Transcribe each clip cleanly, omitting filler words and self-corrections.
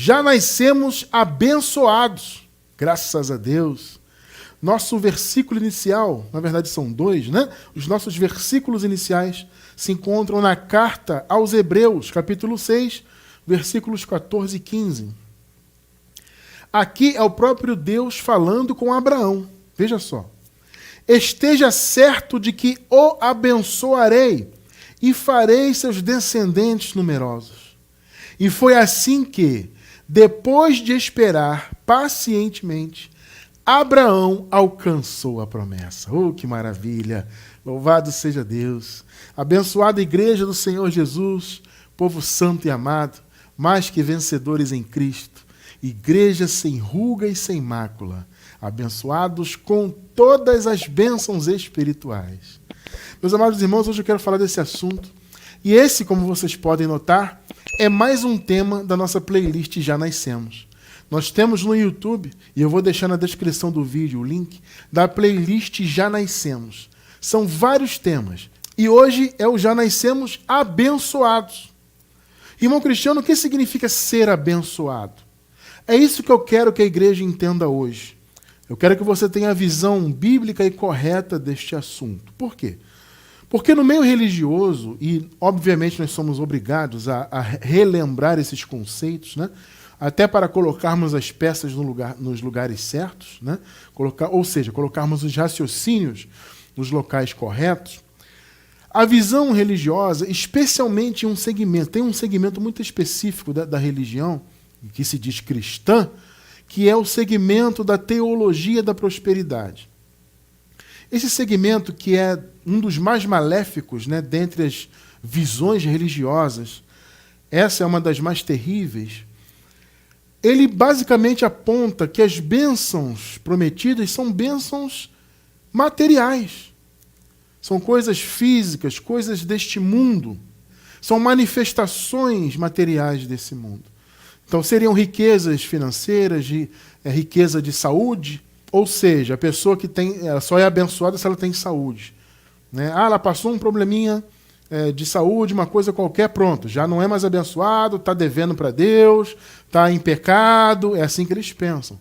Já nascemos abençoados, graças a Deus. Nosso versículo inicial, na verdade são dois, né? Os nossos versículos iniciais se encontram na carta aos Hebreus, capítulo 6, versículos 14 e 15. Aqui é o próprio Deus falando com Abraão. Veja só. Esteja certo de que o abençoarei e farei seus descendentes numerosos. E foi assim que, depois de esperar pacientemente, Abraão alcançou a promessa. Oh, que maravilha! Louvado seja Deus! Abençoada igreja do Senhor Jesus, povo santo e amado, mais que vencedores em Cristo, igreja sem ruga e sem mácula, abençoados com todas as bênçãos espirituais. Meus amados irmãos, hoje eu quero falar desse assunto. E esse, como vocês podem notar, é mais um tema da nossa playlist Já Nascemos. Nós temos no YouTube, e eu vou deixar na descrição do vídeo o link, da playlist Já Nascemos. São vários temas. E hoje é o Já Nascemos abençoados. Irmão Cristiano, o que significa ser abençoado? É isso que eu quero que a igreja entenda hoje. Eu quero que você tenha a visão bíblica e correta deste assunto. Por quê? Porque no meio religioso, e obviamente nós somos obrigados a relembrar esses conceitos, né? Até para colocarmos as peças nos lugares certos, né? Ou seja, colocarmos os raciocínios nos locais corretos. A visão religiosa, especialmente em um segmento, tem um segmento muito específico da religião, que se diz cristã, que é o segmento da teologia da prosperidade. Esse segmento, que é um dos mais maléficos, né, dentre as visões religiosas, essa é uma das mais terríveis, ele basicamente aponta que as bênçãos prometidas são bênçãos materiais. São coisas físicas, coisas deste mundo. São manifestações materiais desse mundo. Então seriam riquezas financeiras, riqueza de saúde, ou seja, a pessoa que tem, ela só é abençoada se ela tem saúde. Né? Ela passou um probleminha de saúde, uma coisa qualquer, pronto, já não é mais abençoado, está devendo para Deus, está em pecado, é assim que eles pensam.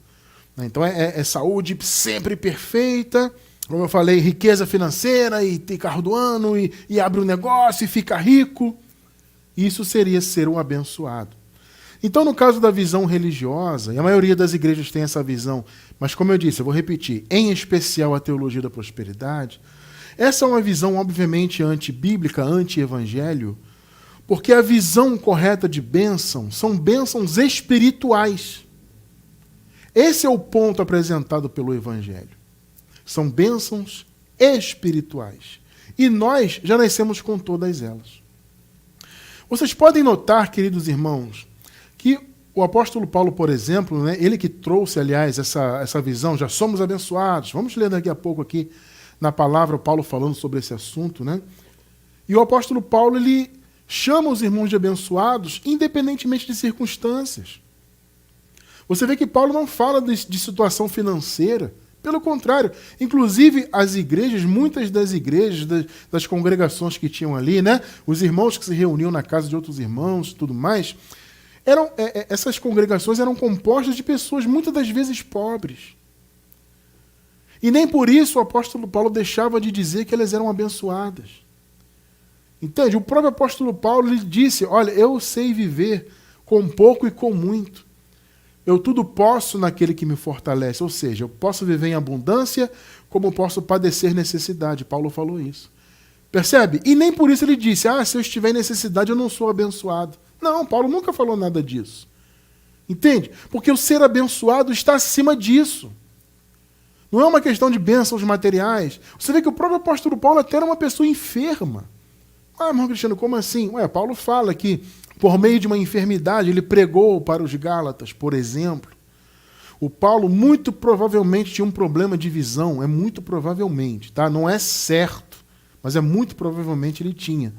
Então é saúde sempre perfeita, como eu falei, riqueza financeira, e tem carro do ano, e abre um negócio e fica rico. Isso seria ser um abençoado. Então, no caso da visão religiosa, e a maioria das igrejas tem essa visão, mas como eu disse, eu vou repetir, em especial a teologia da prosperidade, essa é uma visão obviamente antibíblica, anti-evangelho, porque a visão correta de bênção são bênçãos espirituais. Esse é o ponto apresentado pelo evangelho. São bênçãos espirituais. E nós já nascemos com todas elas. Vocês podem notar, queridos irmãos, que o apóstolo Paulo, por exemplo, né, ele que trouxe, aliás, essa visão, já somos abençoados. Vamos ler daqui a pouco aqui na palavra Paulo falando sobre esse assunto, né? E o apóstolo Paulo, ele chama os irmãos de abençoados independentemente de circunstâncias. Você vê que Paulo não fala de situação financeira, pelo contrário. Inclusive, as igrejas, muitas das igrejas, das congregações que tinham ali, né, os irmãos que se reuniam na casa de outros irmãos e tudo mais, essas congregações eram compostas de pessoas muitas das vezes pobres. E nem por isso o apóstolo Paulo deixava de dizer que elas eram abençoadas. Entende? O próprio apóstolo Paulo lhe disse, olha, eu sei viver com pouco e com muito. Eu tudo posso naquele que me fortalece. Ou seja, eu posso viver em abundância, como posso padecer necessidade. Paulo falou isso. Percebe? E nem por isso ele disse, se eu estiver em necessidade eu não sou abençoado. Não, Paulo nunca falou nada disso. Entende? Porque o ser abençoado está acima disso. Não é uma questão de bênçãos materiais. Você vê que o próprio apóstolo Paulo até era uma pessoa enferma. Irmão Cristiano, como assim? Paulo fala que por meio de uma enfermidade ele pregou para os Gálatas, por exemplo. O Paulo muito provavelmente tinha um problema de visão, muito provavelmente, tá? Não é certo, mas muito provavelmente ele tinha.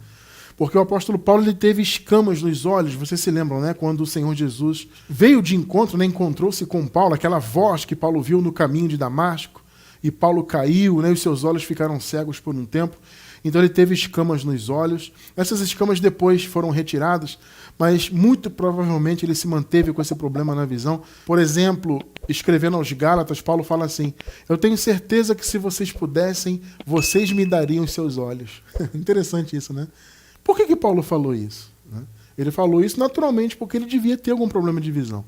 Porque o apóstolo Paulo ele teve escamas nos olhos, vocês se lembram, né? Quando o Senhor Jesus veio de encontro, né? Encontrou-se com Paulo, aquela voz que Paulo viu no caminho de Damasco, e Paulo caiu, né? E os seus olhos ficaram cegos por um tempo. então ele teve escamas nos olhos. Essas escamas depois foram retiradas, mas muito provavelmente ele se manteve com esse problema na visão. Por exemplo, escrevendo aos Gálatas, Paulo fala assim: eu tenho certeza que se vocês pudessem, vocês me dariam os seus olhos. Interessante isso, né? Por que Paulo falou isso? Ele falou isso naturalmente porque ele devia ter algum problema de visão.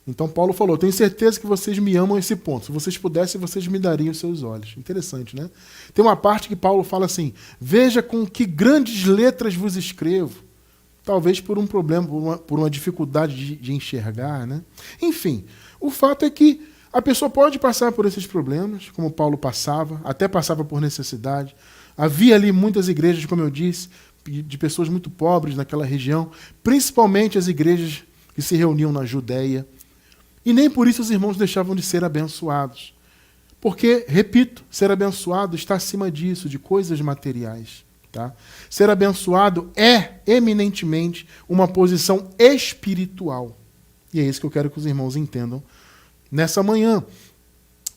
Então Paulo falou: tenho certeza que vocês me amam a esse ponto. Se vocês pudessem, vocês me dariam os seus olhos. Interessante, né? Tem uma parte que Paulo fala assim: veja com que grandes letras vos escrevo. Talvez por um problema, por uma dificuldade de enxergar, né? Enfim, o fato é que a pessoa pode passar por esses problemas, como Paulo passava, até passava por necessidade. Havia ali muitas igrejas, como eu disse, de pessoas muito pobres naquela região, principalmente as igrejas que se reuniam na Judéia. E nem por isso os irmãos deixavam de ser abençoados. Porque, repito, ser abençoado está acima disso, de coisas materiais. Tá? Ser abençoado é, eminentemente, uma posição espiritual. E é isso que eu quero que os irmãos entendam nessa manhã.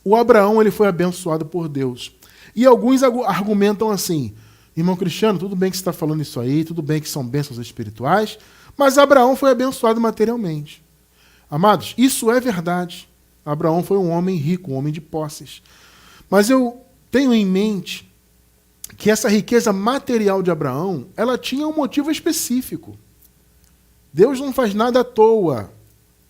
O Abraão ele foi abençoado por Deus. E alguns argumentam assim: irmão Cristiano, tudo bem que você está falando isso aí, tudo bem que são bênçãos espirituais, mas Abraão foi abençoado materialmente. Amados, isso é verdade. Abraão foi um homem rico, um homem de posses. Mas eu tenho em mente que essa riqueza material de Abraão, ela tinha um motivo específico. Deus não faz nada à toa.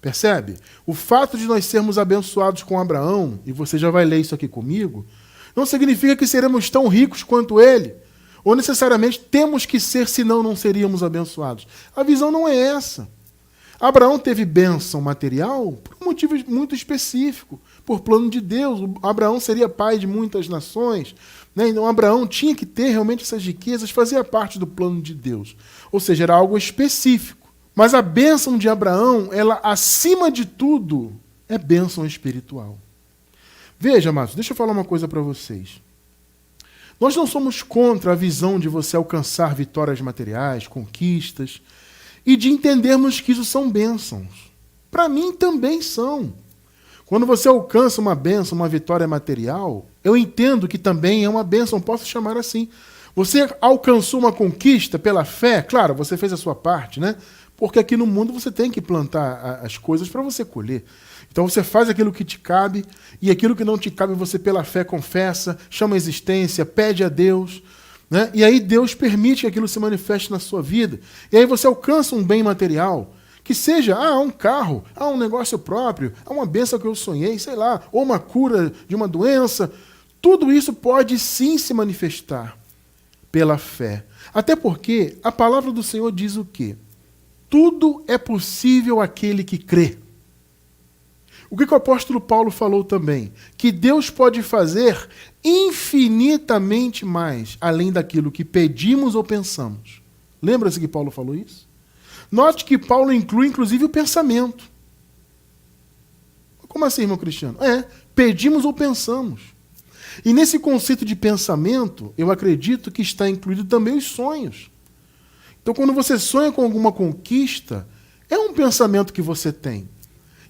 Percebe? O fato de nós sermos abençoados com Abraão, e você já vai ler isso aqui comigo, não significa que seremos tão ricos quanto ele, ou necessariamente temos que ser, senão não seríamos abençoados. A visão não é essa. Abraão teve bênção material por um motivo muito específico, por plano de Deus. Abraão seria pai de muitas nações, né? Então Abraão tinha que ter realmente essas riquezas, fazia parte do plano de Deus. Ou seja, era algo específico. Mas a bênção de Abraão, ela, acima de tudo, é bênção espiritual. Veja, amados, deixa eu falar uma coisa para vocês. Nós não somos contra a visão de você alcançar vitórias materiais, conquistas, e de entendermos que isso são bênçãos. Para mim também são. Quando você alcança uma bênção, uma vitória material, eu entendo que também é uma bênção, posso chamar assim. Você alcançou uma conquista pela fé, claro, você fez a sua parte, né? Porque aqui no mundo você tem que plantar as coisas para você colher. Então você faz aquilo que te cabe, e aquilo que não te cabe você pela fé confessa, chama a existência, pede a Deus, né? E aí Deus permite que aquilo se manifeste na sua vida. E aí você alcança um bem material, que seja um carro, um negócio próprio, uma bênção que eu sonhei, sei lá, ou uma cura de uma doença. Tudo isso pode sim se manifestar pela fé. Até porque a palavra do Senhor diz o quê? Tudo é possível àquele que crê. O que o apóstolo Paulo falou também? Que Deus pode fazer infinitamente mais, além daquilo que pedimos ou pensamos. Lembra-se que Paulo falou isso? Note que Paulo inclui, inclusive, o pensamento. Como assim, irmão Cristiano? Pedimos ou pensamos. E nesse conceito de pensamento, eu acredito que está incluído também os sonhos. Então, quando você sonha com alguma conquista, é um pensamento que você tem.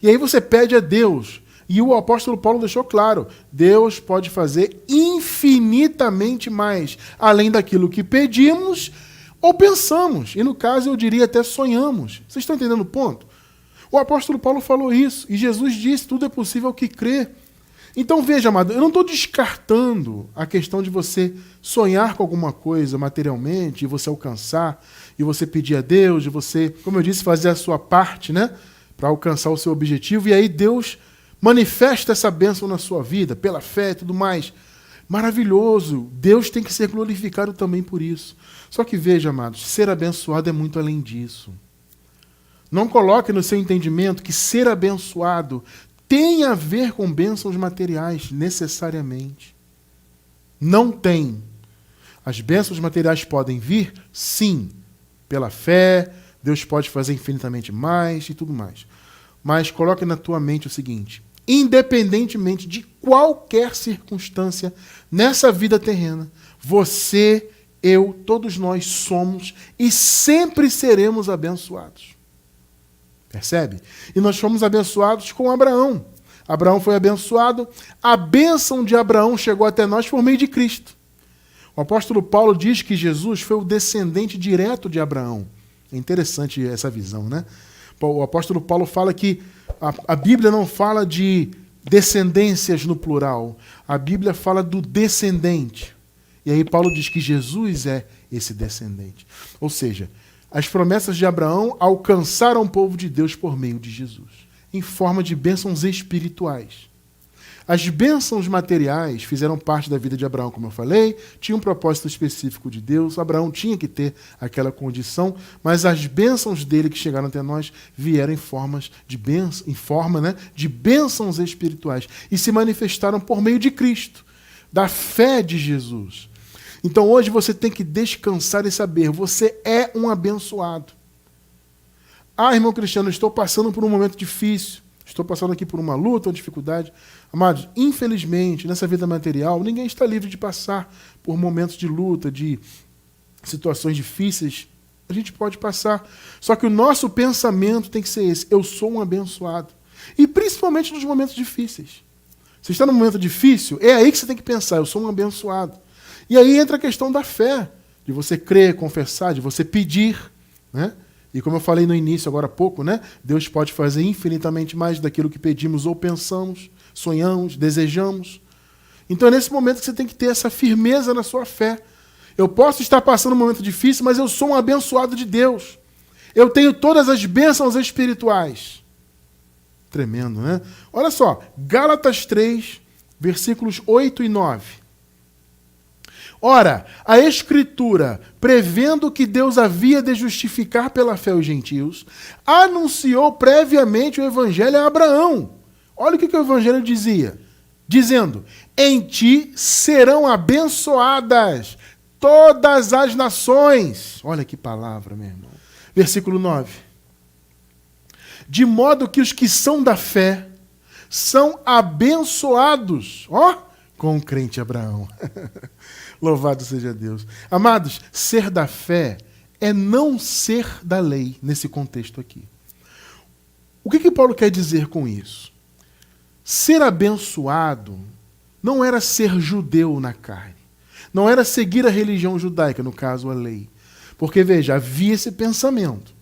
E aí você pede a Deus. E o apóstolo Paulo deixou claro, Deus pode fazer infinitamente mais, além daquilo que pedimos ou pensamos. E no caso eu diria até sonhamos. Vocês estão entendendo o ponto? O apóstolo Paulo falou isso. E Jesus disse, tudo é possível ao que crê. Então veja, amado, eu não estou descartando a questão de você sonhar com alguma coisa materialmente, e você alcançar, e você pedir a Deus, e você, como eu disse, fazer a sua parte, né? Para alcançar o seu objetivo, e aí Deus manifesta essa bênção na sua vida, pela fé e tudo mais. Maravilhoso! Deus tem que ser glorificado também por isso. Só que veja, amados, ser abençoado é muito além disso. Não coloque no seu entendimento que ser abençoado tem a ver com bênçãos materiais, necessariamente. Não tem. As bênçãos materiais podem vir, sim, pela fé, Deus pode fazer infinitamente mais e tudo mais. Mas coloque na tua mente o seguinte, independentemente de qualquer circunstância nessa vida terrena, você, eu, todos nós somos e sempre seremos abençoados. Percebe? E nós fomos abençoados com Abraão. Abraão foi abençoado. A bênção de Abraão chegou até nós por meio de Cristo. O apóstolo Paulo diz que Jesus foi o descendente direto de Abraão. É interessante essa visão, né? O apóstolo Paulo fala que a Bíblia não fala de descendências no plural. A Bíblia fala do descendente. E aí Paulo diz que Jesus é esse descendente. Ou seja, as promessas de Abraão alcançaram o povo de Deus por meio de Jesus, em forma de bênçãos espirituais. As bênçãos materiais fizeram parte da vida de Abraão, como eu falei, tinha um propósito específico de Deus, Abraão tinha que ter aquela condição, mas as bênçãos dele que chegaram até nós vieram em forma de bênçãos espirituais e se manifestaram por meio de Cristo, da fé de Jesus. Então hoje você tem que descansar e saber, você é um abençoado. Ah, irmão Cristiano, estou passando por um momento difícil, estou passando aqui por uma luta, uma dificuldade. Amados, infelizmente, nessa vida material, ninguém está livre de passar por momentos de luta, de situações difíceis. A gente pode passar. Só que o nosso pensamento tem que ser esse. Eu sou um abençoado. E principalmente nos momentos difíceis. Você está num momento difícil, é aí que você tem que pensar, eu sou um abençoado. E aí entra a questão da fé, de você crer, confessar, de você pedir, né? E como eu falei no início, agora há pouco, né? Deus pode fazer infinitamente mais daquilo que pedimos ou pensamos, sonhamos, desejamos. Então é nesse momento que você tem que ter essa firmeza na sua fé. Eu posso estar passando um momento difícil, mas eu sou um abençoado de Deus. Eu tenho todas as bênçãos espirituais. Tremendo, né? Olha só, Gálatas 3, versículos 8 e 9. Ora, a Escritura, prevendo que Deus havia de justificar pela fé os gentios, anunciou previamente o Evangelho a Abraão. Olha o que o Evangelho dizia. Dizendo, em ti serão abençoadas todas as nações. Olha que palavra, meu irmão. Versículo 9. De modo que os que são da fé são abençoados. Ó, com o crente Abraão. Louvado seja Deus. Amados, ser da fé é não ser da lei, nesse contexto aqui. O que Paulo quer dizer com isso? Ser abençoado não era ser judeu na carne. Não era seguir a religião judaica, no caso a lei. Porque, veja, havia esse pensamento.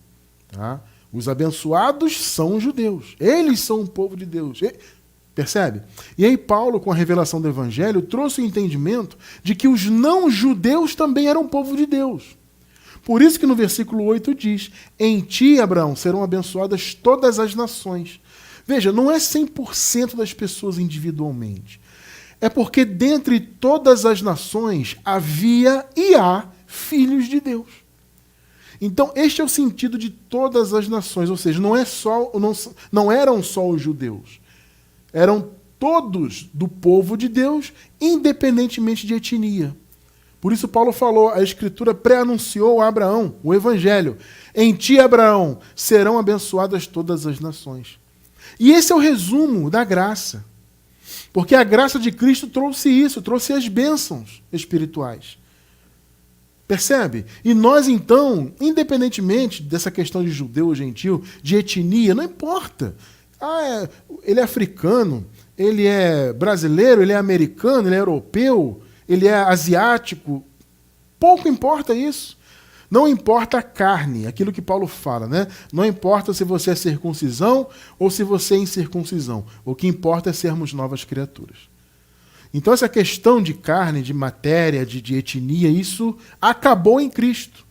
Tá? Os abençoados são os judeus. Eles são o povo de Deus. Percebe? E aí Paulo, com a revelação do Evangelho, trouxe o entendimento de que os não-judeus também eram povo de Deus. Por isso que no versículo 8 diz, em ti, Abraão, serão abençoadas todas as nações. Veja, não é 100% das pessoas individualmente. É porque dentre todas as nações havia e há filhos de Deus. Então, este é o sentido de todas as nações, ou seja, não eram só os judeus. Eram todos do povo de Deus, independentemente de etnia. Por isso Paulo falou, a Escritura pré-anunciou a Abraão, o Evangelho. Em ti, Abraão, serão abençoadas todas as nações. E esse é o resumo da graça. Porque a graça de Cristo trouxe isso, trouxe as bênçãos espirituais. Percebe? E nós, então, independentemente dessa questão de judeu ou gentil, de etnia, não importa. Ele é africano, ele é brasileiro, ele é americano, ele é europeu, ele é asiático. Pouco importa isso. Não importa a carne, aquilo que Paulo fala, né? Não importa se você é circuncisão ou se você é incircuncisão. O que importa é sermos novas criaturas. Então essa questão de carne, de matéria, de etnia, isso acabou em Cristo.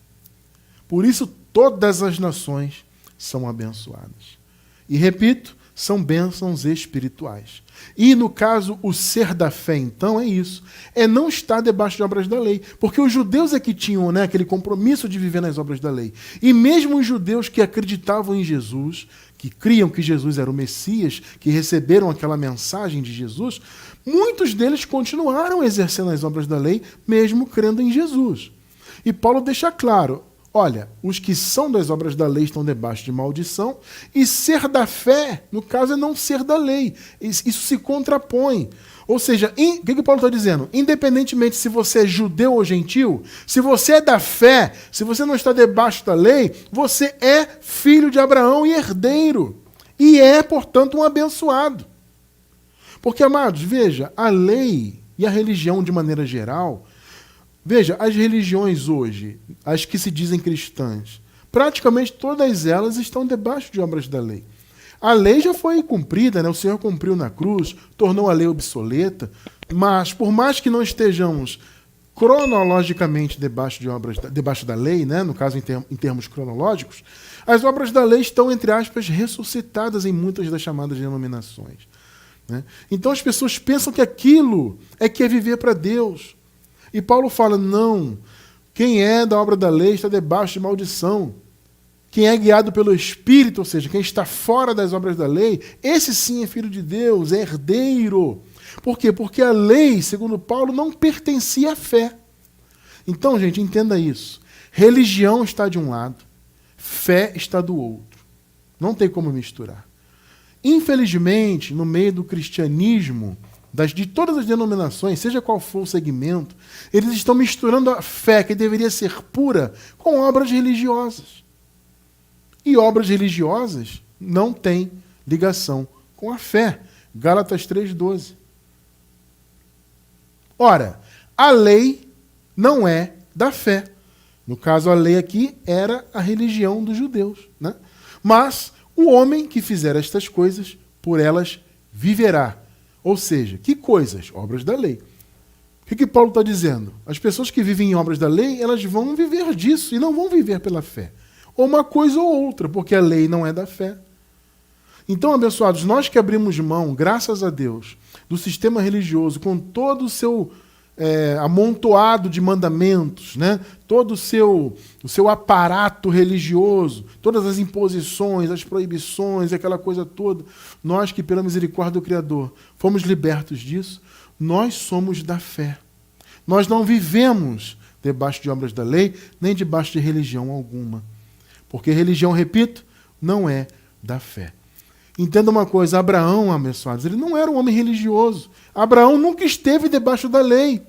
Por isso todas as nações são abençoadas. E repito, são bênçãos espirituais. E no caso, o ser da fé, então, é isso. É não estar debaixo de obras da lei. Porque os judeus é que tinham, né, aquele compromisso de viver nas obras da lei. E mesmo os judeus que acreditavam em Jesus, que criam que Jesus era o Messias, que receberam aquela mensagem de Jesus, muitos deles continuaram exercendo as obras da lei, mesmo crendo em Jesus. E Paulo deixa claro, olha, os que são das obras da lei estão debaixo de maldição, e ser da fé, no caso, é não ser da lei. Isso se contrapõe. Ou seja, o que Paulo está dizendo? Independentemente se você é judeu ou gentil, se você é da fé, se você não está debaixo da lei, você é filho de Abraão e herdeiro. E é, portanto, um abençoado. Porque, amados, veja, a lei e a religião, de maneira geral, Veja, as religiões hoje, as que se dizem cristãs, praticamente todas elas estão debaixo de obras da lei. A lei já foi cumprida, né? O Senhor cumpriu na cruz, tornou a lei obsoleta, mas por mais que não estejamos cronologicamente debaixo da lei, né? No caso em termos cronológicos, as obras da lei estão, entre aspas, ressuscitadas em muitas das chamadas denominações, né? Então as pessoas pensam que aquilo que é viver para Deus. E Paulo fala, não, quem é da obra da lei está debaixo de maldição. Quem é guiado pelo Espírito, ou seja, quem está fora das obras da lei, esse sim é filho de Deus, é herdeiro. Por quê? Porque a lei, segundo Paulo, não pertencia à fé. Então, gente, entenda isso. Religião está de um lado, fé está do outro. Não tem como misturar. Infelizmente, no meio do cristianismo, de todas as denominações, seja qual for o segmento, eles estão misturando a fé, que deveria ser pura, com obras religiosas. E obras religiosas não têm ligação com a fé. Gálatas 3,12. Ora, a lei não é da fé. No caso, a lei aqui era a religião dos judeus, né? Mas o homem que fizer estas coisas, por elas viverá. Ou seja, que coisas? Obras da lei. O que Paulo está dizendo? As pessoas que vivem em obras da lei, elas vão viver disso e não vão viver pela fé. Ou uma coisa ou outra, porque a lei não é da fé. Então, abençoados, nós que abrimos mão, graças a Deus, do sistema religioso, com todo o seu amontoado de mandamentos, né? Todo o seu aparato religioso, todas as imposições, as proibições, aquela coisa toda, nós que, pela misericórdia do Criador, fomos libertos disso, nós somos da fé. Nós não vivemos debaixo de obras da lei, nem debaixo de religião alguma. Porque religião, repito, não é da fé. Entenda uma coisa, Abraão, abençoados, ele não era um homem religioso. Abraão nunca esteve debaixo da lei.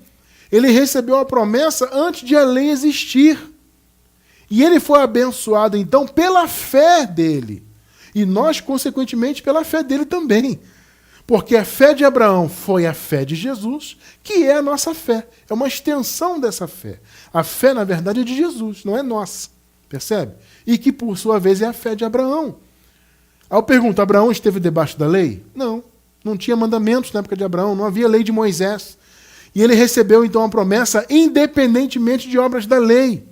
Ele recebeu a promessa antes de a lei existir. E ele foi abençoado, então, pela fé dele. E nós, consequentemente, pela fé dele também. Porque a fé de Abraão foi a fé de Jesus, que é a nossa fé. É uma extensão dessa fé. A fé, na verdade, é de Jesus, não é nossa. Percebe? E que, por sua vez, é a fé de Abraão. Aí eu pergunto, Abraão esteve debaixo da lei? Não. Não tinha mandamentos na época de Abraão, não havia lei de Moisés. E ele recebeu, então, a promessa independentemente de obras da lei.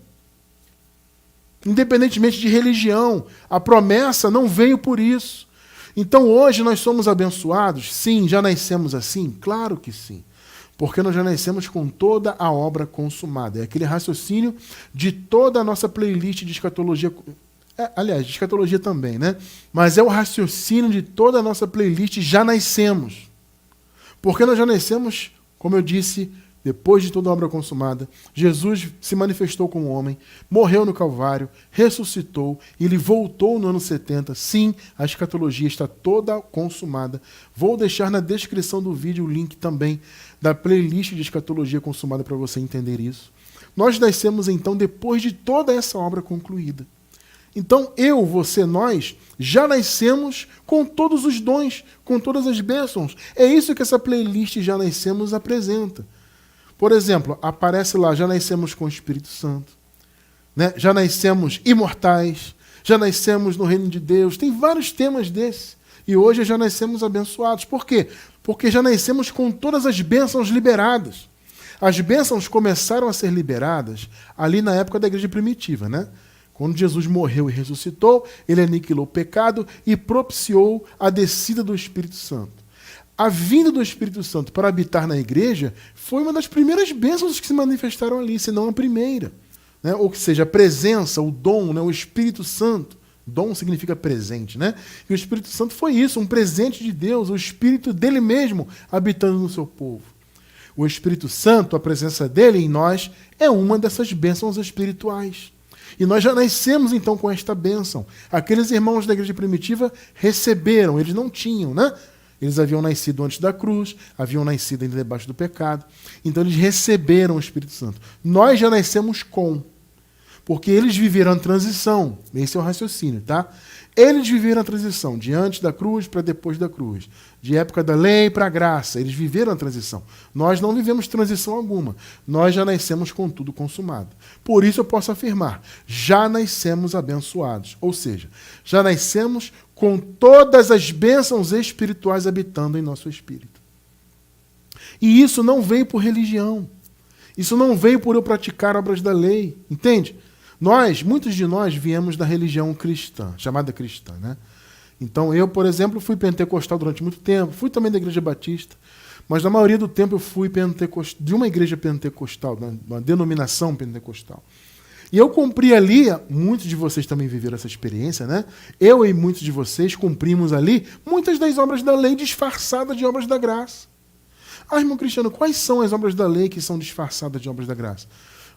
Independentemente de religião. A promessa não veio por isso. Então, hoje, nós somos abençoados? Sim. Já nascemos assim? Claro que sim. Porque nós já nascemos com toda a obra consumada. É aquele raciocínio de toda a nossa playlist de escatologia. Aliás, de escatologia também, né? Mas é o raciocínio de toda a nossa playlist, já nascemos. Porque nós já nascemos, como eu disse, depois de toda a obra consumada. Jesus se manifestou como homem, morreu no Calvário, ressuscitou, e ele voltou no ano 70. Sim, a escatologia está toda consumada. Vou deixar na descrição do vídeo o link também da playlist de escatologia consumada para você entender isso. Nós nascemos, então, depois de toda essa obra concluída. Então, eu, você, nós, já nascemos com todos os dons, com todas as bênçãos. É isso que essa playlist Já Nascemos apresenta. Por exemplo, aparece lá, já nascemos com o Espírito Santo, né? Já nascemos imortais, já nascemos no reino de Deus. Tem vários temas desses. E hoje já nascemos abençoados. Por quê? Porque já nascemos com todas as bênçãos liberadas. As bênçãos começaram a ser liberadas ali na época da igreja primitiva, né? Quando Jesus morreu e ressuscitou, ele aniquilou o pecado e propiciou a descida do Espírito Santo. A vinda do Espírito Santo para habitar na igreja foi uma das primeiras bênçãos que se manifestaram ali, se não a primeira, né? Ou seja, a presença, o dom, né? O Espírito Santo. Dom significa presente, né? E o Espírito Santo foi isso, um presente de Deus, o Espírito dele mesmo habitando no seu povo. O Espírito Santo, a presença dele em nós, é uma dessas bênçãos espirituais. E nós já nascemos, então, com esta bênção. Aqueles irmãos da igreja primitiva receberam, eles não tinham, né? Eles haviam nascido antes da cruz, haviam nascido ainda debaixo do pecado. Então, eles receberam o Espírito Santo. Nós já nascemos com. Porque eles viveram a transição. Esse é o raciocínio, tá? Eles viveram a transição de antes da cruz para depois da cruz. De época da lei para a graça. Eles viveram a transição. Nós não vivemos transição alguma. Nós já nascemos com tudo consumado. Por isso eu posso afirmar, já nascemos abençoados. Ou seja, já nascemos com todas as bênçãos espirituais habitando em nosso espírito. E isso não veio por religião. Isso não veio por eu praticar obras da lei. Entende? Muitos de nós viemos da religião cristã, chamada cristã, né? Então eu, por exemplo, fui pentecostal durante muito tempo, fui também da igreja batista, mas na maioria do tempo eu fui de uma igreja pentecostal, uma denominação pentecostal. E eu cumpri ali, muitos de vocês também viveram essa experiência, né? Eu e muitos de vocês cumprimos ali muitas das obras da lei disfarçadas de obras da graça. Ah, irmão Cristiano, quais são as obras da lei que são disfarçadas de obras da graça?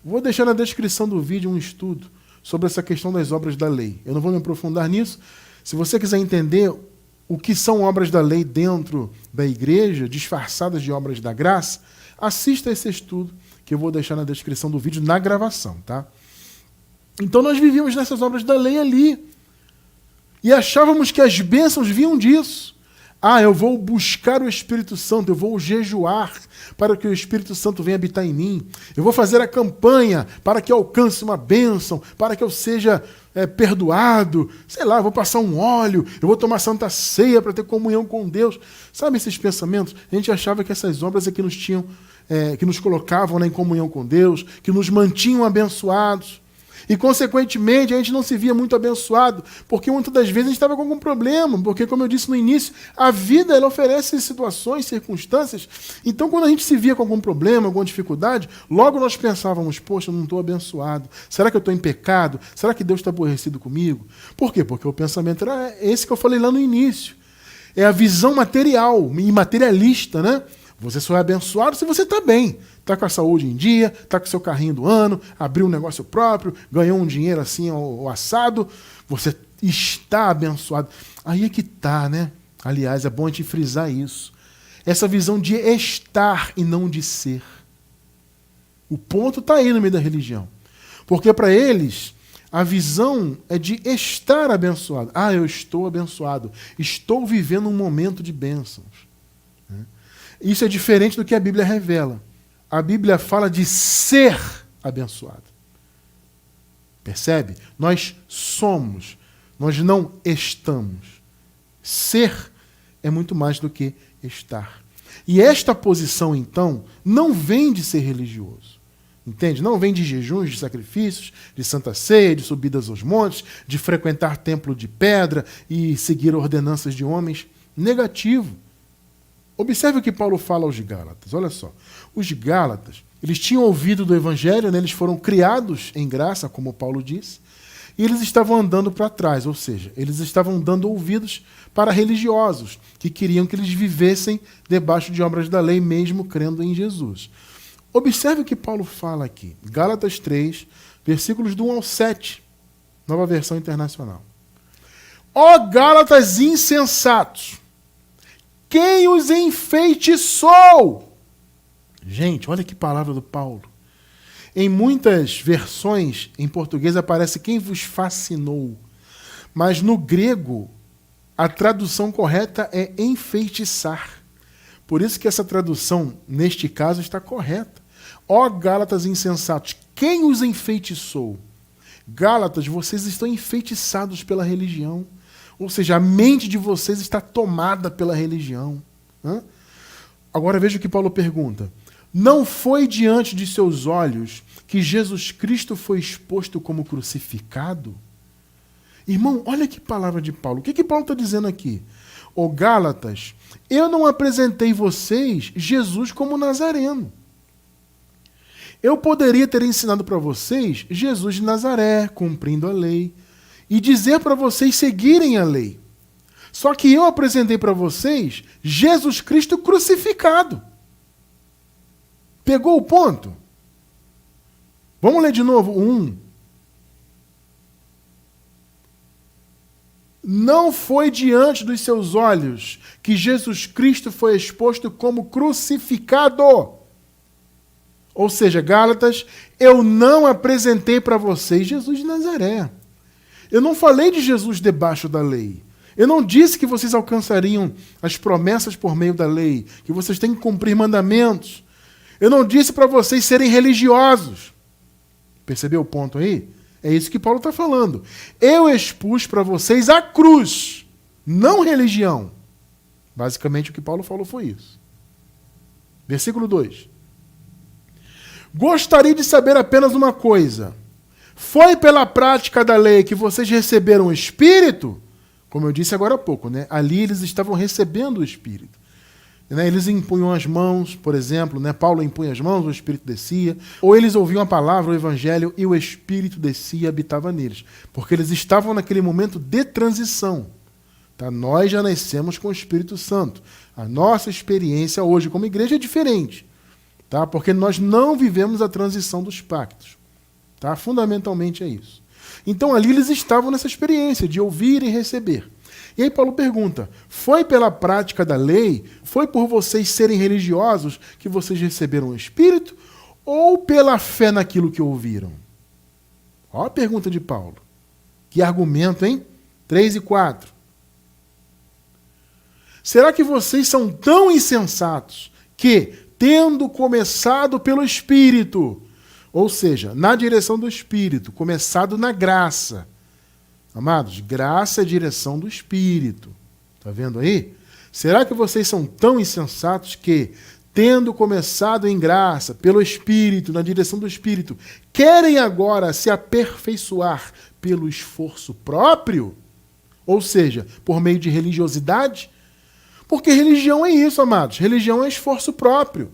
Vou deixar na descrição do vídeo um estudo sobre essa questão das obras da lei. Eu não vou me aprofundar nisso. Se você quiser entender o que são obras da lei dentro da igreja, disfarçadas de obras da graça, assista esse estudo que eu vou deixar na descrição do vídeo na gravação, tá? Então nós vivíamos nessas obras da lei ali. E achávamos que as bênçãos vinham disso. Ah, eu vou buscar o Espírito Santo, eu vou jejuar para que o Espírito Santo venha habitar em mim. Eu vou fazer a campanha para que eu alcance uma bênção, para que eu seja perdoado. Sei lá, eu vou passar um óleo, eu vou tomar santa ceia para ter comunhão com Deus. Sabe esses pensamentos? A gente achava que essas obras é que nos tinham, que nos colocavam em comunhão com Deus, que nos mantinham abençoados. E, consequentemente, a gente não se via muito abençoado, porque muitas das vezes a gente estava com algum problema, porque, como eu disse no início, a vida ela oferece situações, circunstâncias. Então, quando a gente se via com algum problema, alguma dificuldade, logo nós pensávamos, poxa, eu não estou abençoado. Será que eu estou em pecado? Será que Deus está aborrecido comigo? Por quê? Porque o pensamento era esse que eu falei lá no início. É a visão material e materialista, né? Você só é abençoado se você está bem. Está com a saúde em dia, está com o seu carrinho do ano, abriu um negócio próprio, ganhou um dinheiro assim ao assado. Você está abençoado. Aí é que está, né? Aliás, é bom a gente frisar isso. Essa visão de estar e não de ser. O ponto está aí no meio da religião. Porque para eles, a visão é de estar abençoado. Ah, eu estou abençoado. Estou vivendo um momento de bênçãos. Isso é diferente do que a Bíblia revela. A Bíblia fala de ser abençoado. Percebe? Nós somos, nós não estamos. Ser é muito mais do que estar. E esta posição, então, não vem de ser religioso. Entende? Não vem de jejuns, de sacrifícios, de santa ceia, de subidas aos montes, de frequentar templo de pedra e seguir ordenanças de homens. Negativo. Observe o que Paulo fala aos Gálatas. Olha só. Os Gálatas, eles tinham ouvido do Evangelho, né? Eles foram criados em graça, como Paulo disse, e eles estavam andando para trás, ou seja, eles estavam dando ouvidos para religiosos que queriam que eles vivessem debaixo de obras da lei, mesmo crendo em Jesus. Observe o que Paulo fala aqui. Gálatas 3, versículos do 1 ao 7, Nova Versão Internacional. Ó Gálatas insensatos! Quem os enfeitiçou? Gente, olha que palavra do Paulo. Em muitas versões, em português, aparece quem vos fascinou. Mas no grego, a tradução correta é enfeitiçar. Por isso que essa tradução, neste caso, está correta. Ó Gálatas insensatos, quem os enfeitiçou? Gálatas, vocês estão enfeitiçados pela religião. Ou seja, a mente de vocês está tomada pela religião. Agora veja o que Paulo pergunta. Não foi diante de seus olhos que Jesus Cristo foi exposto como crucificado? Irmão, olha que palavra de Paulo. O que Paulo está dizendo aqui? Ó Gálatas, eu não apresentei vocês Jesus como Nazareno. Eu poderia ter ensinado para vocês Jesus de Nazaré, cumprindo a lei, e dizer para vocês seguirem a lei. Só que eu apresentei para vocês Jesus Cristo crucificado. Pegou o ponto? Vamos ler de novo o 1. Não foi diante dos seus olhos que Jesus Cristo foi exposto como crucificado. Ou seja, Gálatas, eu não apresentei para vocês Jesus de Nazaré. Eu não falei de Jesus debaixo da lei. Eu não disse que vocês alcançariam as promessas por meio da lei, que vocês têm que cumprir mandamentos. Eu não disse para vocês serem religiosos. Percebeu o ponto aí? É isso que Paulo está falando. Eu expus para vocês a cruz, não religião. Basicamente o que Paulo falou foi isso. Versículo 2. Gostaria de saber apenas uma coisa. Foi pela prática da lei que vocês receberam o Espírito? Como eu disse agora há pouco, né? Ali eles estavam recebendo o Espírito. Né? Eles impunham as mãos, por exemplo, né? Paulo impunha as mãos, o Espírito descia. Ou eles ouviam a palavra, o Evangelho, e o Espírito descia e habitava neles. Porque eles estavam naquele momento de transição. Tá? Nós já nascemos com o Espírito Santo. A nossa experiência hoje como igreja é diferente. Tá? Porque nós não vivemos a transição dos pactos. Tá? Fundamentalmente é isso. Então ali eles estavam nessa experiência de ouvir e receber. E aí Paulo pergunta, foi pela prática da lei, foi por vocês serem religiosos que vocês receberam o Espírito, ou pela fé naquilo que ouviram? Olha a pergunta de Paulo. Que argumento, hein? 3 e 4. Será que vocês são tão insensatos que, tendo começado pelo Espírito, ou seja, na direção do Espírito, começado na graça. Amados, graça é a direção do Espírito. Está vendo aí? Será que vocês são tão insensatos que, tendo começado em graça, pelo Espírito, na direção do Espírito, querem agora se aperfeiçoar pelo esforço próprio? Ou seja, por meio de religiosidade? Porque religião é isso, amados. Religião é esforço próprio.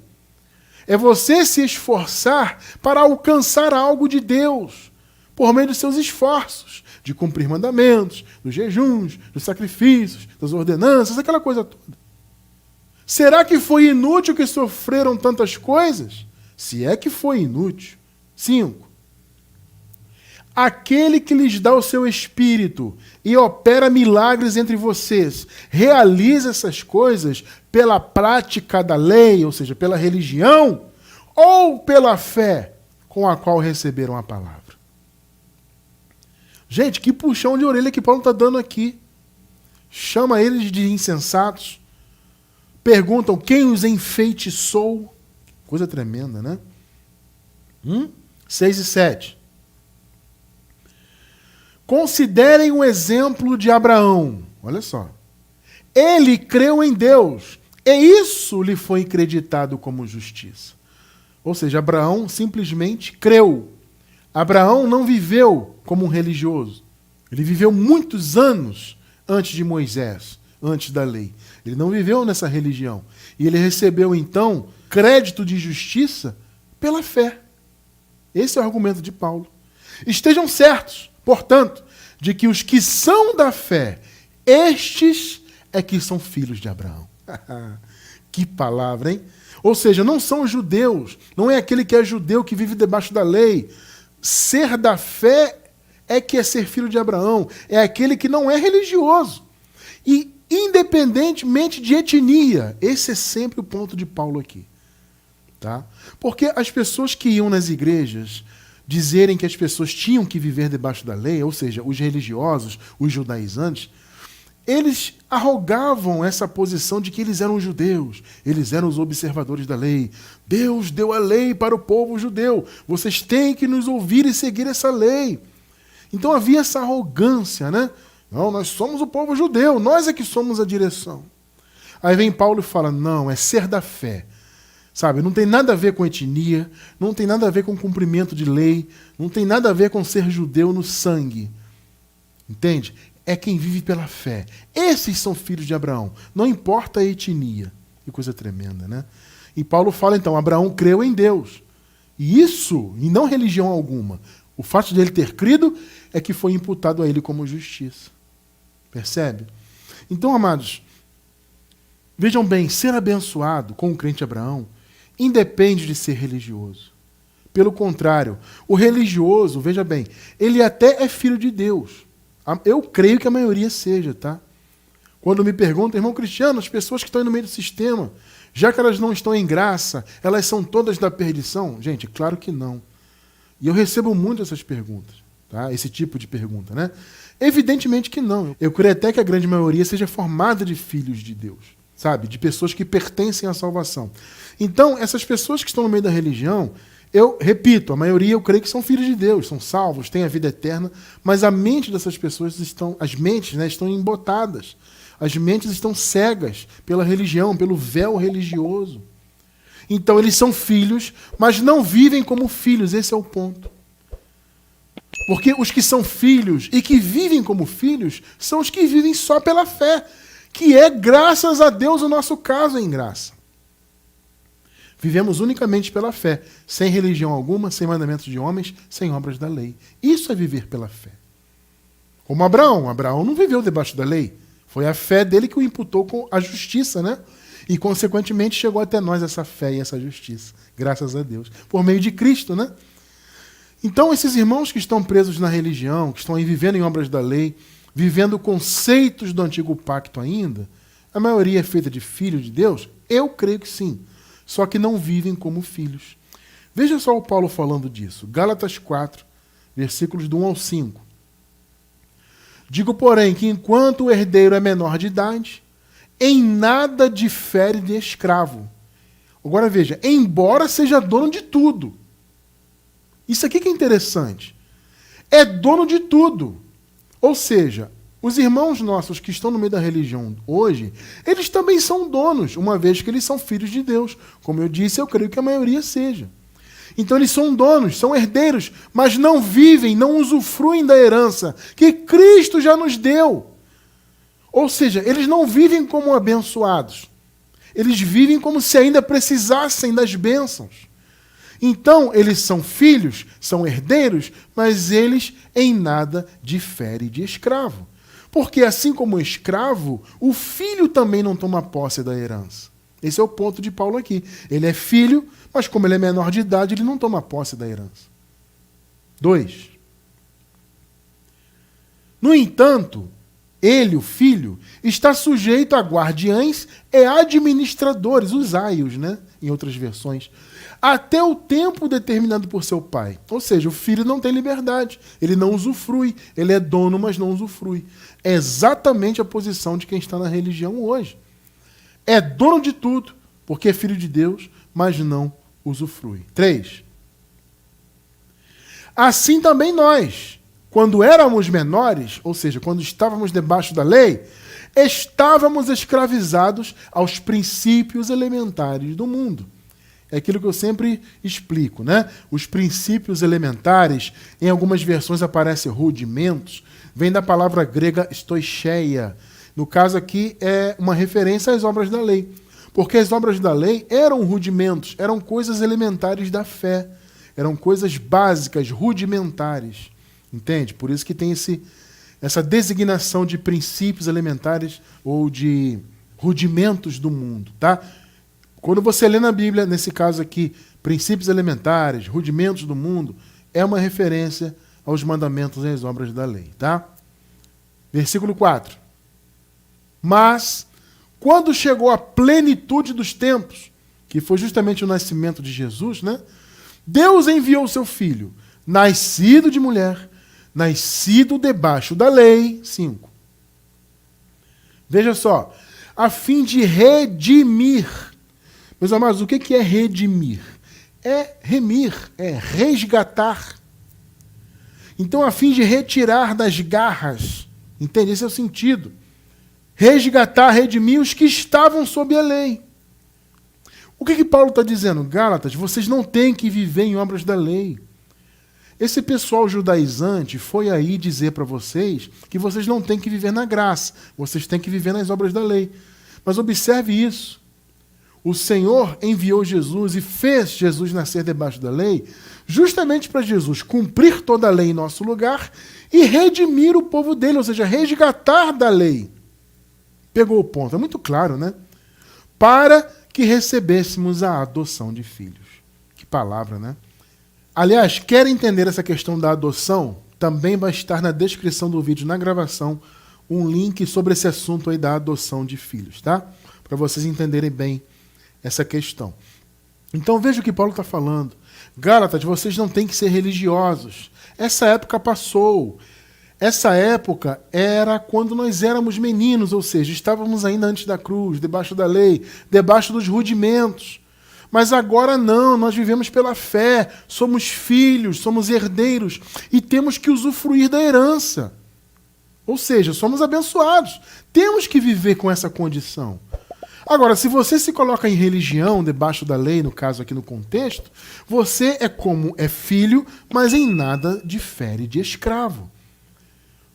É você se esforçar para alcançar algo de Deus, por meio dos seus esforços, de cumprir mandamentos, dos jejuns, dos sacrifícios, das ordenanças, aquela coisa toda. Será que foi inútil que sofreram tantas coisas? Se é que foi inútil. 5. Aquele que lhes dá o seu Espírito e opera milagres entre vocês, realiza essas coisas pela prática da lei, ou seja, pela religião, ou pela fé com a qual receberam a palavra? Gente, que puxão de orelha que Paulo está dando aqui. Chama eles de insensatos. Perguntam quem os enfeitiçou. Coisa tremenda, né? 6 e 7. Considerem o exemplo de Abraão. Olha só. Ele creu em Deus, e isso lhe foi acreditado como justiça. Ou seja, Abraão simplesmente creu. Abraão não viveu como um religioso. Ele viveu muitos anos antes de Moisés, antes da lei. Ele não viveu nessa religião. E ele recebeu, então, crédito de justiça pela fé. Esse é o argumento de Paulo. Estejam certos, portanto, de que os que são da fé, estes é que são filhos de Abraão. Que palavra, hein? Ou seja, não são os judeus, não é aquele que é judeu que vive debaixo da lei. Ser da fé é que é ser filho de Abraão, é aquele que não é religioso. E independentemente de etnia, esse é sempre o ponto de Paulo aqui. Tá? Porque as pessoas que iam nas igrejas dizerem que as pessoas tinham que viver debaixo da lei, ou seja, os religiosos, os judaizantes, eles arrogavam essa posição de que eles eram judeus, eles eram os observadores da lei. Deus deu a lei para o povo judeu, vocês têm que nos ouvir e seguir essa lei. Então havia essa arrogância, né? Não, nós somos o povo judeu, nós é que somos a direção. Aí vem Paulo e fala, não, é ser da fé. Sabe, não tem nada a ver com etnia, não tem nada a ver com cumprimento de lei, não tem nada a ver com ser judeu no sangue. Entende? É quem vive pela fé. Esses são filhos de Abraão. Não importa a etnia. Que coisa tremenda, né? E Paulo fala, então, Abraão creu em Deus. E isso, e não religião alguma. O fato de ele ter crido é que foi imputado a ele como justiça. Percebe? Então, amados, vejam bem, ser abençoado com o crente Abraão independe de ser religioso. Pelo contrário, o religioso, veja bem, ele até é filho de Deus. Eu creio que a maioria seja, tá? Quando me perguntam, irmão Cristiano, as pessoas que estão aí no meio do sistema, Já que elas não estão em graça, elas são todas da perdição? Gente, claro que não. E eu recebo muito essas perguntas, tá? Esse tipo de pergunta, né? Evidentemente que não. Eu creio até que a grande maioria seja formada de filhos de Deus, sabe? De pessoas que pertencem à salvação. Então, essas pessoas que estão no meio da religião, eu repito, a maioria eu creio que são filhos de Deus, são salvos, têm a vida eterna, mas a mente dessas pessoas as mentes, né, estão embotadas. As mentes estão cegas pela religião, pelo véu religioso. Então eles são filhos, mas não vivem como filhos, esse é o ponto. Porque os que são filhos e que vivem como filhos são os que vivem só pela fé, que é, graças a Deus, o nosso caso é em graça. Vivemos unicamente pela fé, sem religião alguma, sem mandamentos de homens, sem obras da lei. Isso é viver pela fé. Como Abraão. Abraão não viveu debaixo da lei. Foi a fé dele que o imputou com a justiça, né? E, consequentemente, chegou até nós essa fé e essa justiça. Graças a Deus. Por meio de Cristo, né? Então, esses irmãos que estão presos na religião, que estão aí vivendo em obras da lei, vivendo conceitos do antigo pacto ainda, a maioria é feita de filhos de Deus? Eu creio que sim. Só que não vivem como filhos. Veja só o Paulo falando disso. Gálatas 4, versículos do 1 ao 5. Digo, porém, que enquanto o herdeiro é menor de idade, em nada difere de escravo. Agora veja, embora seja dono de tudo. Isso aqui que é interessante. É dono de tudo. Ou seja, os irmãos nossos que estão no meio da religião hoje, eles também são donos, uma vez que eles são filhos de Deus. Como eu disse, eu creio que a maioria seja. Então eles são donos, são herdeiros, mas não vivem, não usufruem da herança que Cristo já nos deu. Ou seja, eles não vivem como abençoados. Eles vivem como se ainda precisassem das bênçãos. Então, eles são filhos, são herdeiros, mas eles em nada diferem de escravo. Porque assim como o escravo, o filho também não toma posse da herança. Esse é o ponto de Paulo aqui. Ele é filho, mas como ele é menor de idade, ele não toma posse da herança. 2. No entanto, ele, o filho, está sujeito a guardiães e administradores, os aios, né? Em outras versões, até o tempo determinado por seu pai. Ou seja, o filho não tem liberdade, ele não usufrui, ele é dono, mas não usufrui. É exatamente a posição de quem está na religião hoje. É dono de tudo, porque é filho de Deus, mas não usufrui. 3. Assim também nós, quando éramos menores, ou seja, quando estávamos debaixo da lei, estávamos escravizados aos princípios elementares do mundo. É aquilo que eu sempre explico, né? Os princípios elementares, em algumas versões aparece rudimentos, vem da palavra grega stoicheia. No caso aqui é uma referência às obras da lei. Porque as obras da lei eram rudimentos, eram coisas elementares da fé. Eram coisas básicas, rudimentares. Entende? Por isso que tem essa designação de princípios elementares ou de rudimentos do mundo, tá? Quando você lê na Bíblia, nesse caso aqui, princípios elementares, rudimentos do mundo, é uma referência aos mandamentos e às obras da lei, tá? Versículo 4. Mas, quando chegou a plenitude dos tempos, que foi justamente o nascimento de Jesus, né? Deus enviou o seu Filho, nascido de mulher, nascido debaixo da lei. 5. Veja só, a fim de redimir. Meus amados, o que é redimir? É remir, é resgatar. Então, a fim de retirar das garras. Entende? Esse é o sentido. Resgatar, redimir os que estavam sob a lei. O que Paulo está dizendo? Gálatas, vocês não têm que viver em obras da lei. Esse pessoal judaizante foi aí dizer para vocês que vocês não têm que viver na graça, vocês têm que viver nas obras da lei. Mas observe isso. O Senhor enviou Jesus e fez Jesus nascer debaixo da lei, justamente para Jesus cumprir toda a lei em nosso lugar e redimir o povo dele, ou seja, resgatar da lei. Pegou o ponto, é muito claro, né? Para que recebêssemos a adoção de filhos. Que palavra, né? Aliás, quer entender essa questão da adoção? Também vai estar na descrição do vídeo, na gravação, um link sobre esse assunto aí da adoção de filhos, tá? Para vocês entenderem bem essa questão. Então veja o que Paulo está falando. Gálatas, vocês não têm que ser religiosos. Essa época passou. Essa época era quando nós éramos meninos, ou seja, estávamos ainda antes da cruz, debaixo da lei, debaixo dos rudimentos. Mas agora não, nós vivemos pela fé, somos filhos, somos herdeiros e temos que usufruir da herança. Ou seja, somos abençoados. Temos que viver com essa condição. Agora, se você se coloca em religião, debaixo da lei, no caso aqui no contexto, você é como é filho, mas em nada difere de escravo.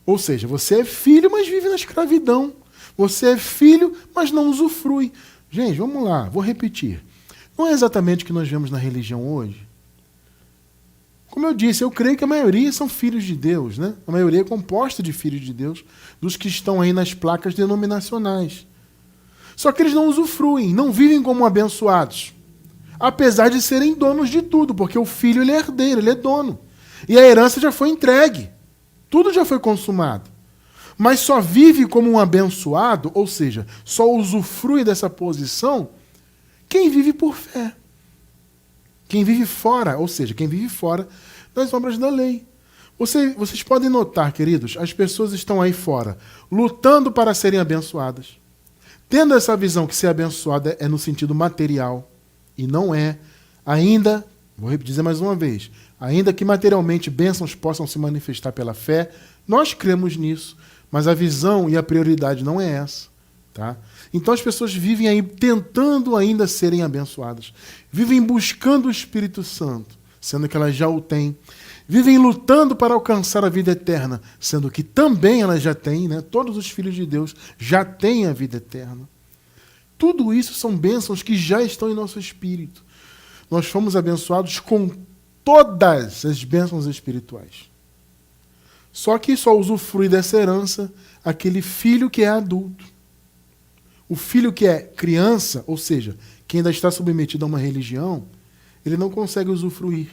Ou seja, você é filho, mas vive na escravidão. Você é filho, mas não usufrui. Gente, vamos lá, vou repetir. Não é exatamente o que nós vemos na religião hoje. Como eu disse, eu creio que a maioria são filhos de Deus, né? A maioria é composta de filhos de Deus, dos que estão aí nas placas denominacionais. Só que eles não usufruem, não vivem como abençoados. Apesar de serem donos de tudo, porque o filho ele é herdeiro, ele é dono. E a herança já foi entregue. Tudo já foi consumado. Mas só vive como um abençoado, ou seja, só usufrui dessa posição quem vive por fé. Quem vive fora, ou seja, quem vive fora das obras da lei. Vocês podem notar, queridos, as pessoas estão aí fora, lutando para serem abençoadas. Tendo essa visão que ser abençoada é no sentido material, e não é, ainda, vou dizer mais uma vez, ainda que materialmente bênçãos possam se manifestar pela fé, nós cremos nisso, mas a visão e a prioridade não é essa. Tá? Então as pessoas vivem aí tentando ainda serem abençoadas, vivem buscando o Espírito Santo, sendo que elas já o têm, vivem lutando para alcançar a vida eterna, sendo que também elas já têm, né? Todos os filhos de Deus já têm a vida eterna. Tudo isso são bênçãos que já estão em nosso espírito. Nós fomos abençoados com todas as bênçãos espirituais. Só que só usufrui dessa herança aquele filho que é adulto. O filho que é criança, ou seja, que ainda está submetido a uma religião, ele não consegue usufruir.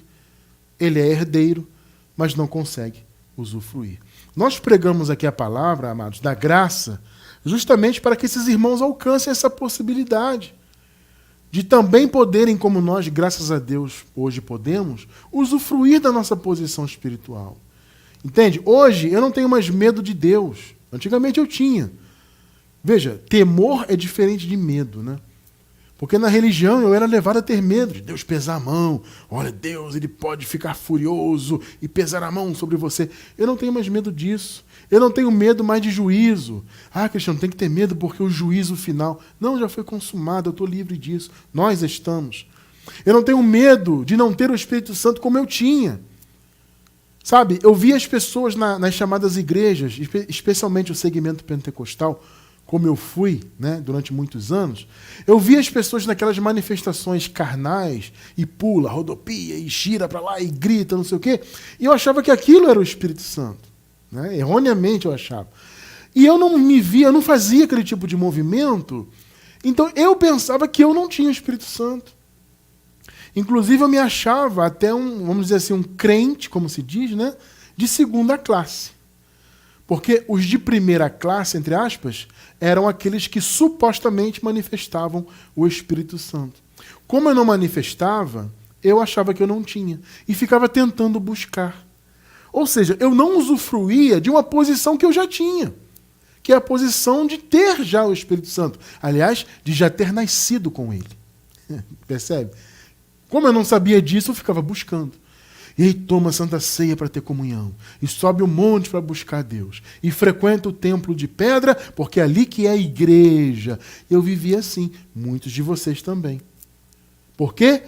Ele é herdeiro, mas não consegue usufruir. Nós pregamos aqui a palavra, amados, da graça, justamente para que esses irmãos alcancem essa possibilidade de também poderem, como nós, graças a Deus, hoje podemos, usufruir da nossa posição espiritual. Entende? Hoje eu não tenho mais medo de Deus. Antigamente eu tinha. Veja, temor é diferente de medo, né? Porque na religião eu era levado a ter medo de Deus pesar a mão. Olha, Deus, ele pode ficar furioso e pesar a mão sobre você. Eu não tenho mais medo disso. Eu não tenho medo mais de juízo. Ah, Cristiano, tem que ter medo porque o juízo final... Não, já foi consumado, eu estou livre disso. Nós estamos. Eu não tenho medo de não ter o Espírito Santo como eu tinha. Sabe, eu vi as pessoas nas chamadas igrejas, especialmente o segmento pentecostal, como eu fui, né, durante muitos anos, eu vi as pessoas naquelas manifestações carnais, e pula, rodopia, e gira para lá, e grita, não sei o quê, e eu achava que aquilo era o Espírito Santo. Né? Erroneamente eu achava. E eu não me via, eu não fazia aquele tipo de movimento, então eu pensava que eu não tinha o Espírito Santo. Inclusive eu me achava até vamos dizer assim, um crente, como se diz, né, de segunda classe. Porque os de primeira classe, entre aspas, eram aqueles que supostamente manifestavam o Espírito Santo. Como eu não manifestava, eu achava que eu não tinha. E ficava tentando buscar. Ou seja, eu não usufruía de uma posição que eu já tinha. Que é a posição de ter já o Espírito Santo. Aliás, de já ter nascido com ele. Percebe? Como eu não sabia disso, eu ficava buscando. E aí toma a Santa Ceia para ter comunhão. E sobe o monte para buscar Deus. E frequenta o templo de pedra, porque é ali que é a igreja. Eu vivia assim. Muitos de vocês também. Por quê?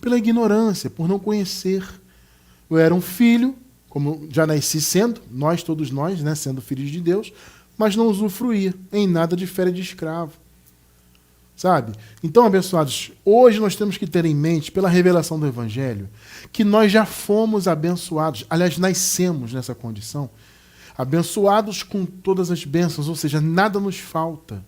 Pela ignorância, por não conhecer. Eu era um filho, como já nasci sendo, todos nós, né, sendo filhos de Deus, mas não usufruía. Em nada difere de escravo. Sabe? Então, abençoados, hoje nós temos que ter em mente, pela revelação do Evangelho, que nós já fomos abençoados, aliás, nascemos nessa condição, abençoados com todas as bênçãos, ou seja, nada nos falta.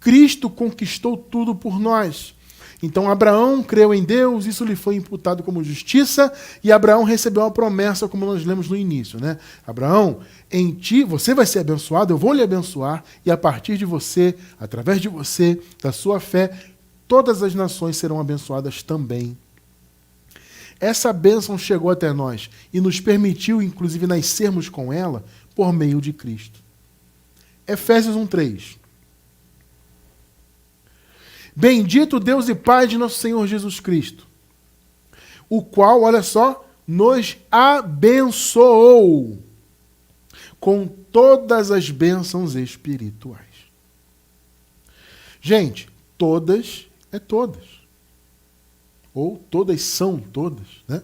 Cristo conquistou tudo por nós. Então, Abraão creu em Deus, isso lhe foi imputado como justiça, e Abraão recebeu a promessa, como nós lemos no início, né? Abraão, em ti, você vai ser abençoado, eu vou lhe abençoar, e a partir de você, através de você, da sua fé, todas as nações serão abençoadas também. Essa bênção chegou até nós e nos permitiu, inclusive, nascermos com ela por meio de Cristo. Efésios 1:3. Bendito Deus e Pai de nosso Senhor Jesus Cristo, o qual, olha só, nos abençoou com todas as bênçãos espirituais. Gente, todas é todas. Ou todas são todas, né?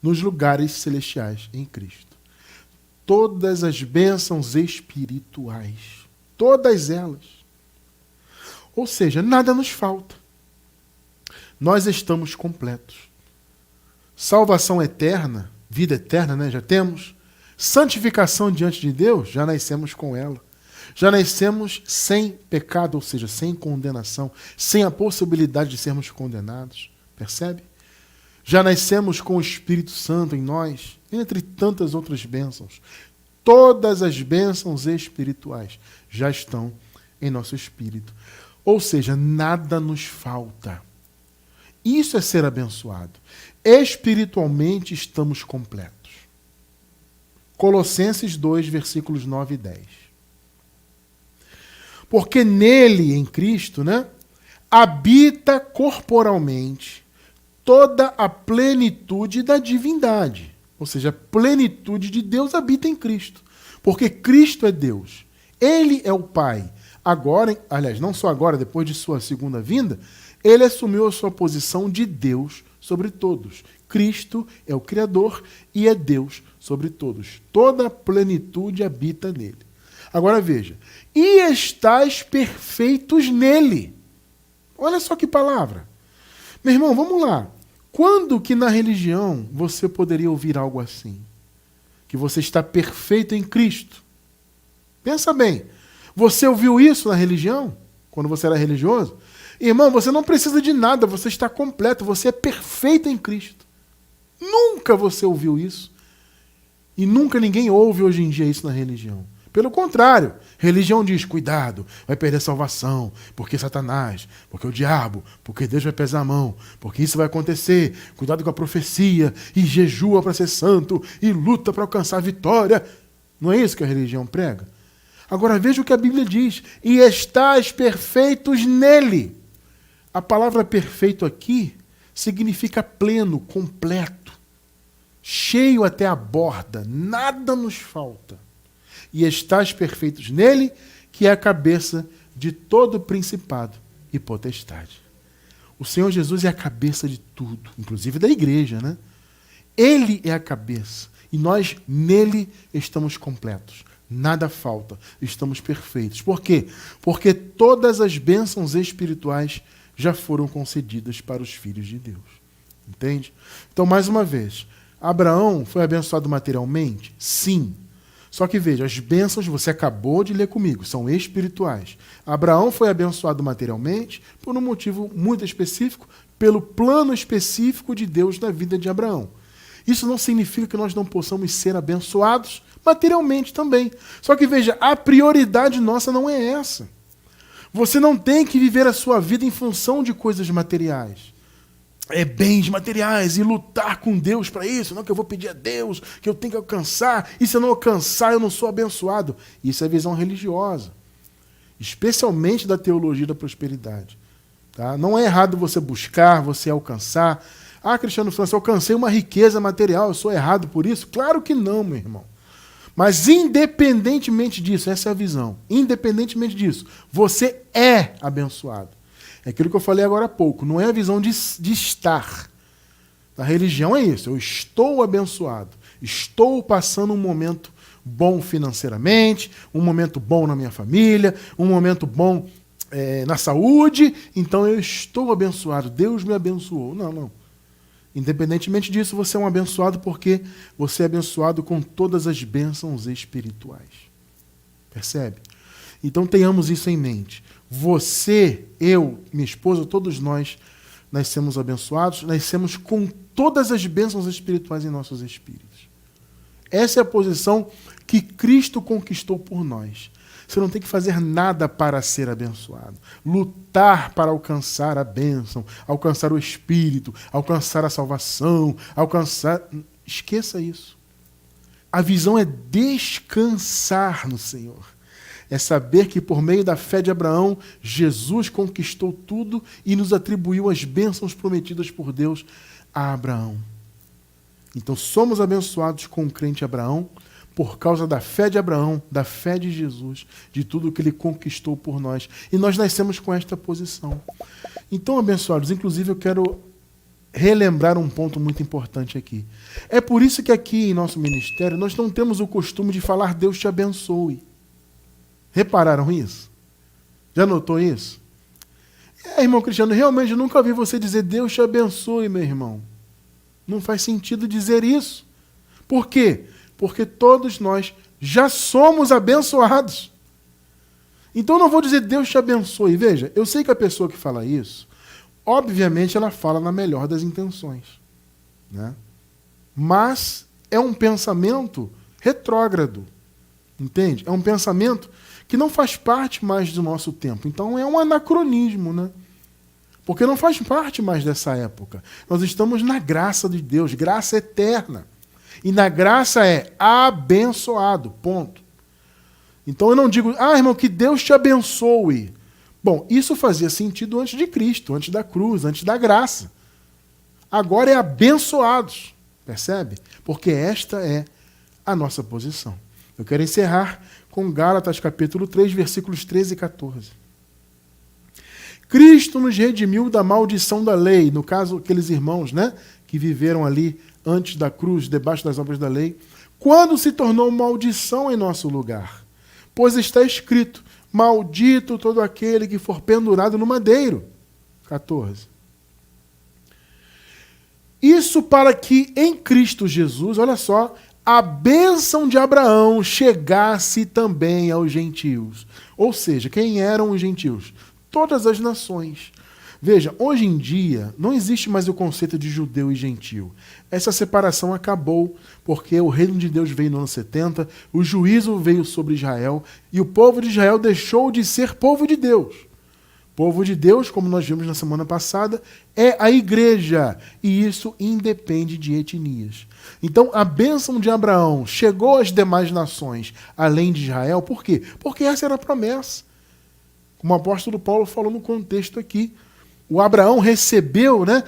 Nos lugares celestiais em Cristo. Todas as bênçãos espirituais. Todas elas. Ou seja, nada nos falta. Nós estamos completos. Salvação eterna, vida eterna, né? Já temos. Santificação diante de Deus, já nascemos com ela. Já nascemos sem pecado, ou seja, sem condenação, sem a possibilidade de sermos condenados. Percebe? Já nascemos com o Espírito Santo em nós, entre tantas outras bênçãos. Todas as bênçãos espirituais já estão em nosso espírito. Ou seja, nada nos falta. Isso é ser abençoado. Espiritualmente estamos completos. Colossenses 2, versículos 9 e 10. Porque nele, em Cristo, né, habita corporalmente toda a plenitude da divindade. Ou seja, a plenitude de Deus habita em Cristo. Porque Cristo é Deus. Ele é o Pai. Agora, aliás, não só agora, depois de sua segunda vinda, ele assumiu a sua posição de Deus sobre todos. Cristo é o Criador e é Deus sobre todos. Toda a plenitude habita nele. Agora veja, e estais perfeitos nele. Olha só que palavra. Meu irmão, vamos lá. Quando que na religião você poderia ouvir algo assim? Que você está perfeito em Cristo. Pensa bem. Você ouviu isso na religião? Quando você era religioso? Irmão, você não precisa de nada. Você está completo. Você é perfeito em Cristo. Nunca você ouviu isso. E nunca ninguém ouve hoje em dia isso na religião. Pelo contrário, religião diz, cuidado, vai perder a salvação, porque Satanás, porque o diabo, porque Deus vai pesar a mão, porque isso vai acontecer, cuidado com a profecia, e jejua para ser santo, e luta para alcançar a vitória. Não é isso que a religião prega? Agora veja o que a Bíblia diz, e estais perfeitos nele. A palavra perfeito aqui significa pleno, completo, cheio até a borda, nada nos falta. E estais perfeitos nele, que é a cabeça de todo principado e potestade. O Senhor Jesus é a cabeça de tudo, inclusive da igreja, né? Ele é a cabeça. E nós, nele, estamos completos. Nada falta. Estamos perfeitos. Por quê? Porque todas as bênçãos espirituais já foram concedidas para os filhos de Deus. Entende? Então, mais uma vez, Abraão foi abençoado materialmente? Sim. Só que veja, as bênçãos, você acabou de ler comigo, são espirituais. Abraão foi abençoado materialmente por um motivo muito específico, pelo plano específico de Deus na vida de Abraão. Isso não significa que nós não possamos ser abençoados materialmente também. Só que veja, a prioridade nossa não é essa. Você não tem que viver a sua vida em função de coisas materiais. Bens materiais e lutar com Deus para isso, não que eu vou pedir a Deus, que eu tenho que alcançar, e se eu não alcançar eu não sou abençoado. Isso é visão religiosa, especialmente da teologia da prosperidade. Tá? Não é errado você buscar, você alcançar. Ah, Cristiano França, eu alcancei uma riqueza material, eu sou errado por isso? Claro que não, meu irmão. Mas independentemente disso, essa é a visão, independentemente disso, você é abençoado. É aquilo que eu falei agora há pouco, não é a visão de estar. A religião é isso, eu estou abençoado, estou passando um momento bom financeiramente, um momento bom na minha família, um momento bom na saúde, então eu estou abençoado, Deus me abençoou. Não. Independentemente disso, você é um abençoado porque você é abençoado com todas as bênçãos espirituais. Percebe? Então tenhamos isso em mente. Você, eu, minha esposa, todos nós nascemos abençoados, nascemos com todas as bênçãos espirituais em nossos espíritos. Essa é a posição que Cristo conquistou por nós. Você não tem que fazer nada para ser abençoado. Lutar para alcançar a bênção, alcançar o Espírito, alcançar a salvação, alcançar... Esqueça isso. A visão é descansar no Senhor. É saber que por meio da fé de Abraão, Jesus conquistou tudo e nos atribuiu as bênçãos prometidas por Deus a Abraão. Então somos abençoados com o crente Abraão por causa da fé de Abraão, da fé de Jesus, de tudo que ele conquistou por nós. E nós nascemos com esta posição. Então, abençoados, inclusive eu quero relembrar um ponto muito importante aqui. É por isso que aqui em nosso ministério nós não temos o costume de falar Deus te abençoe. Repararam isso? Já notou isso? Irmão Cristiano, realmente eu nunca ouvi você dizer Deus te abençoe, meu irmão. Não faz sentido dizer isso. Por quê? Porque todos nós já somos abençoados. Então eu não vou dizer Deus te abençoe. Veja, eu sei que a pessoa que fala isso, obviamente ela fala na melhor das intenções, né? Mas é um pensamento retrógrado, entende? É um pensamento que não faz parte mais do nosso tempo. Então é um anacronismo, né? Porque não faz parte mais dessa época. Nós estamos na graça de Deus, graça eterna. E na graça é abençoado, ponto. Então eu não digo, irmão, que Deus te abençoe. Bom, isso fazia sentido antes de Cristo, antes da cruz, antes da graça. Agora é abençoados, percebe? Porque esta é a nossa posição. Eu quero encerrar com Gálatas capítulo 3, versículos 13 e 14. Cristo nos redimiu da maldição da lei, no caso, aqueles irmãos, né, que viveram ali antes da cruz, debaixo das obras da lei, quando se tornou maldição em nosso lugar. Pois está escrito, maldito todo aquele que for pendurado no madeiro. 14. Isso para que em Cristo Jesus, olha só, a bênção de Abraão chegasse também aos gentios. Ou seja, quem eram os gentios? Todas as nações. Veja, hoje em dia não existe mais o conceito de judeu e gentio. Essa separação acabou porque o reino de Deus veio no ano 70, o juízo veio sobre Israel e o povo de Israel deixou de ser povo de Deus. Povo de Deus, como nós vimos na semana passada, é a igreja e isso independe de etnias. Então a bênção de Abraão chegou às demais nações além de Israel, por quê? Porque essa era a promessa. Como o apóstolo Paulo falou no contexto aqui. O Abraão recebeu, né,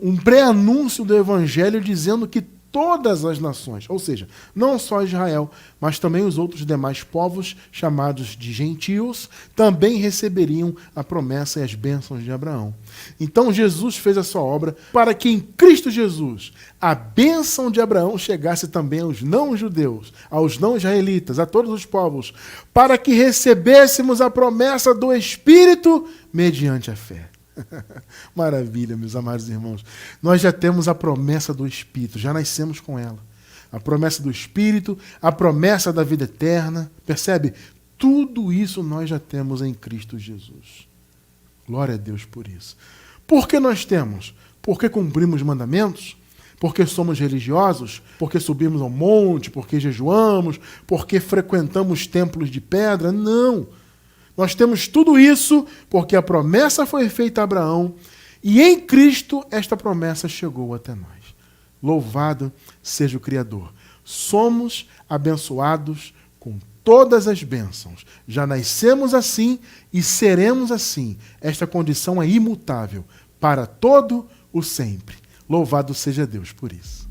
um pré-anúncio do evangelho dizendo que todas as nações, ou seja, não só Israel, mas também os outros demais povos chamados de gentios, também receberiam a promessa e as bênçãos de Abraão. Então Jesus fez a sua obra para que em Cristo Jesus a bênção de Abraão chegasse também aos não-judeus, aos não-israelitas, a todos os povos, para que recebêssemos a promessa do Espírito mediante a fé. Maravilha, meus amados irmãos. Nós já temos a promessa do Espírito, já nascemos com ela. A promessa do Espírito, a promessa da vida eterna. Percebe? Tudo isso nós já temos em Cristo Jesus. Glória a Deus por isso. Por que nós temos? Porque cumprimos mandamentos? Porque somos religiosos? Porque subimos ao monte? Porque jejuamos? Porque frequentamos templos de pedra? Não. Nós temos tudo isso porque a promessa foi feita a Abraão e em Cristo esta promessa chegou até nós. Louvado seja o Criador. Somos abençoados com todas as bênçãos. Já nascemos assim e seremos assim. Esta condição é imutável para todo o sempre. Louvado seja Deus por isso.